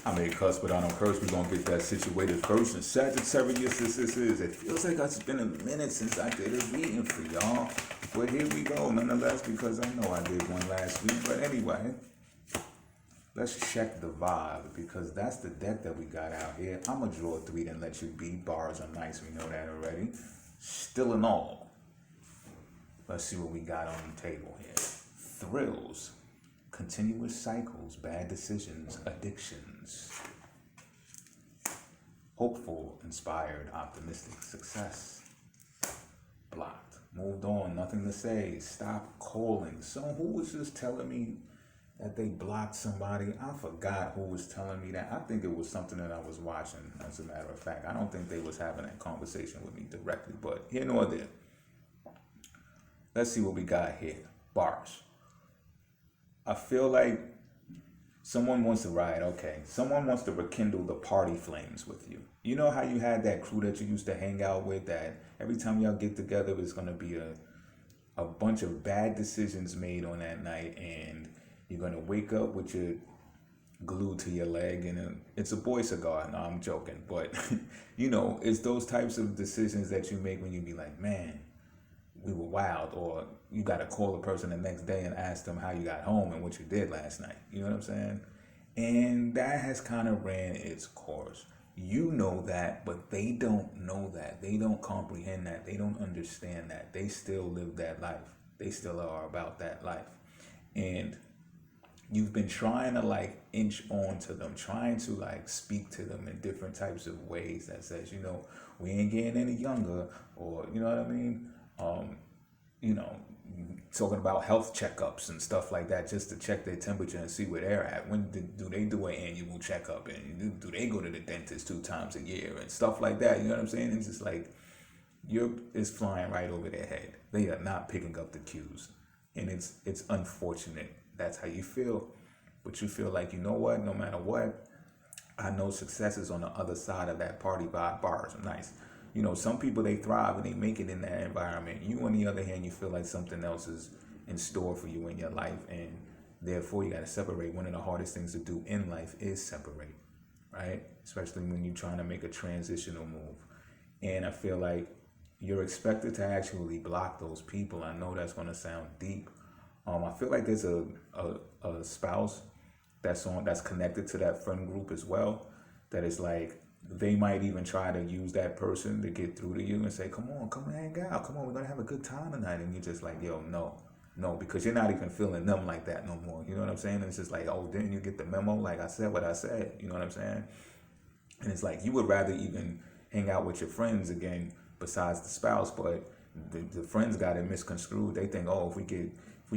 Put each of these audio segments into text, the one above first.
I may cuss, but I don't curse. We're going to get that situated first. And Sagittarius, this is. It feels like it's been a minute since I did a reading for y'all. But here we go, nonetheless, because I know I did one last week. But anyway, let's check the vibe, because that's the deck that we got out here. I'm going to draw 3 and let you be. Bars are nice. We know that already. Still in all, let's see what we got on the table here. Thrills. Continuous cycles, bad decisions, addictions. Hopeful, inspired, optimistic, success. Blocked, moved on, nothing to say, stop calling. So who was just telling me that they blocked somebody? I forgot who was telling me that. I think it was something that I was watching, as a matter of fact. I don't think they was having that conversation with me directly, but here nor there. Let's see what we got here. Bars. I feel like someone wants to someone wants to rekindle the party flames with you. You know how you had that crew that you used to hang out with, that every time y'all get together, it's going to be a bunch of bad decisions made on that night, and you're going to wake up with your glued to your leg, and it's a boy cigar. No, I'm joking. But, it's those types of decisions that you make when you be like, man, we were wild, or you got to call a person the next day and ask them how you got home and what you did last night. You know what I'm saying? And that has kind of ran its course. You know that, but they don't know that. They don't comprehend that. They don't understand that. They still live that life. They still are about that life. And you've been trying to inch on to them, trying to speak to them in different types of ways that says, we ain't getting any younger, or, you know what I mean? Talking about health checkups and stuff like that, just to check their temperature and see where they're at. When do they do an annual checkup, and do they go to the dentist 2 times a year and stuff like that? You know what I'm saying? It's just like it's flying right over their head. They are not picking up the cues, and it's unfortunate. That's how you feel, but you feel like, you know what? No matter what, I know success is on the other side of that party vibe. Bars are nice. Some people, they thrive and they make it in that environment. You, on the other hand, you feel like something else is in store for you in your life, and therefore you got to separate. One of the hardest things to do in life is separate, right? Especially when you're trying to make a transitional move. And I feel like you're expected to actually block those people. I know that's going to sound deep. I feel like there's a spouse that's connected to that friend group as well, that is like, they might even try to use that person to get through to you and say, come on, hang out. Come on, we're going to have a good time tonight. And you're just like, yo, no, because you're not even feeling them like that no more. You know what I'm saying? And it's just like, oh, didn't you get the memo? Like, I said what I said. You know what I'm saying? And it's like, you would rather even hang out with your friends again besides the spouse, but the friends got it misconstrued. They think, oh, if we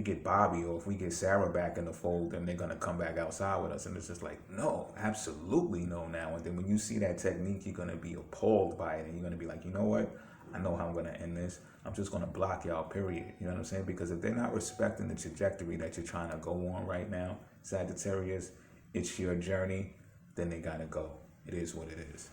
get Bobby, or if we get Sarah back in the fold, then they're going to come back outside with us. And it's just like, no, absolutely no now. And then when you see that technique, you're going to be appalled by it. And you're going to be like, you know what? I know how I'm going to end this. I'm just going to block y'all, period. You know what I'm saying? Because if they're not respecting the trajectory that you're trying to go on right now, Sagittarius, it's your journey, then they got to go. It is what it is.